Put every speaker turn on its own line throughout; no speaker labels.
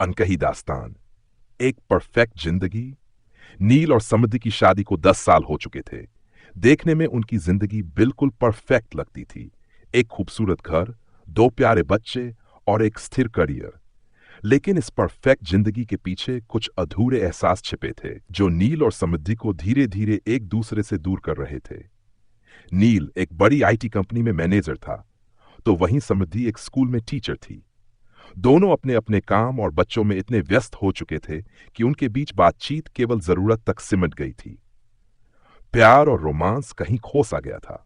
अनकही दास्तान। एक परफेक्ट जिंदगी। नील और समृद्धि की शादी को 10 साल हो चुके थे। देखने में उनकी जिंदगी बिल्कुल परफेक्ट लगती थी। एक खूबसूरत घर, 2 प्यारे बच्चे और एक स्थिर करियर। लेकिन इस परफेक्ट जिंदगी के पीछे कुछ अधूरे एहसास छिपे थे, जो नील और समृद्धि को धीरे धीरे एक दूसरे से दूर कर रहे थे। नील एक बड़ी आईटी कंपनी में मैनेजर था, तो वहीं समृद्धि एक स्कूल में टीचर थी। दोनों अपने अपने काम और बच्चों में इतने व्यस्त हो चुके थे कि उनके बीच बातचीत केवल जरूरत तक सिमट गई थी। प्यार और रोमांस कहीं खो सा गया था।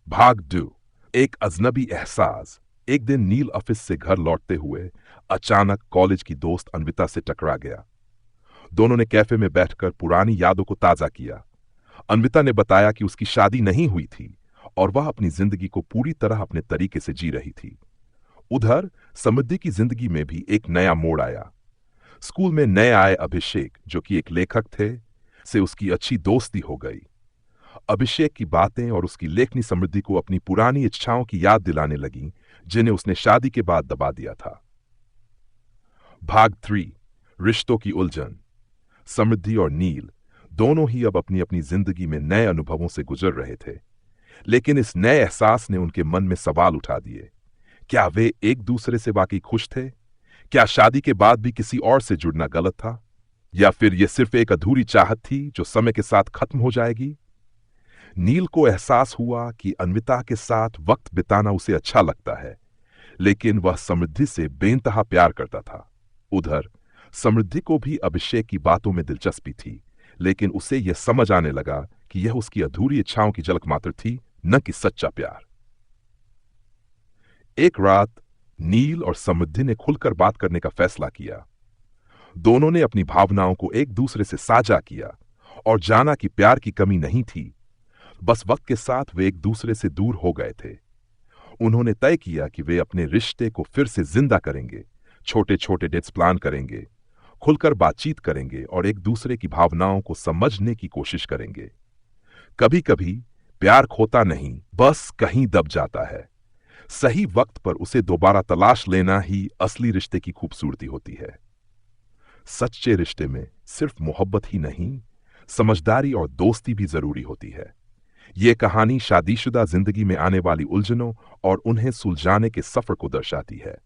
भाग 2। एक अजनबी एहसास। एक दिन नील ऑफिस से घर लौटते हुए अचानक कॉलेज की दोस्त अन्विता से टकरा गया। दोनों ने कैफे में बैठकर पुरानी यादों को ताजा किया। अन्विता ने बताया कि उसकी शादी नहीं हुई थी और वह अपनी जिंदगी को पूरी तरह अपने तरीके से जी रही थी। उधर समृद्धि की जिंदगी में भी एक नया मोड़ आया। स्कूल में नए आए अभिषेक, जो कि एक लेखक थे, से उसकी अच्छी दोस्ती हो गई। अभिषेक की बातें और उसकी लेखनी समृद्धि को अपनी पुरानी इच्छाओं की याद दिलाने लगी, जिन्हें उसने शादी के बाद दबा दिया था। भाग 3। रिश्तों की उलझन। समृद्धि और नील दोनों ही अब अपनी अपनी जिंदगी में नए अनुभवों से गुजर रहे थे, लेकिन इस नए एहसास ने उनके मन में सवाल उठा दिए। क्या वे एक दूसरे से वाकई खुश थे? क्या शादी के बाद भी किसी और से जुड़ना गलत था, या फिर यह सिर्फ एक अधूरी चाहत थी जो समय के साथ खत्म हो जाएगी? नील को एहसास हुआ कि अन्विता के साथ वक्त बिताना उसे अच्छा लगता है, लेकिन वह समृद्धि से बेइंतहा प्यार करता था। उधर समृद्धि को भी अभिषेक की बातों में दिलचस्पी थी, लेकिन उसे यह समझ आने लगा कि यह उसकी अधूरी इच्छाओं की झलक मात्र थी, न कि सच्चा प्यार। एक रात नील और समृद्धि ने खुलकर बात करने का फैसला किया। दोनों ने अपनी भावनाओं को एक दूसरे से साझा किया और जाना कि प्यार की कमी नहीं थी, बस वक्त के साथ वे एक दूसरे से दूर हो गए थे। उन्होंने तय किया कि वे अपने रिश्ते को फिर से जिंदा करेंगे, छोटे छोटे डेट्स प्लान करेंगे, खुलकर बातचीत करेंगे और एक दूसरे की भावनाओं को समझने की कोशिश करेंगे। कभी कभी प्यार खोता नहीं, बस कहीं दब जाता है। सही वक्त पर उसे दोबारा तलाश लेना ही असली रिश्ते की खूबसूरती होती है। सच्चे रिश्ते में सिर्फ मोहब्बत ही नहीं, समझदारी और दोस्ती भी जरूरी होती है। यह कहानी शादीशुदा जिंदगी में आने वाली उलझनों और उन्हें सुलझाने के सफर को दर्शाती है।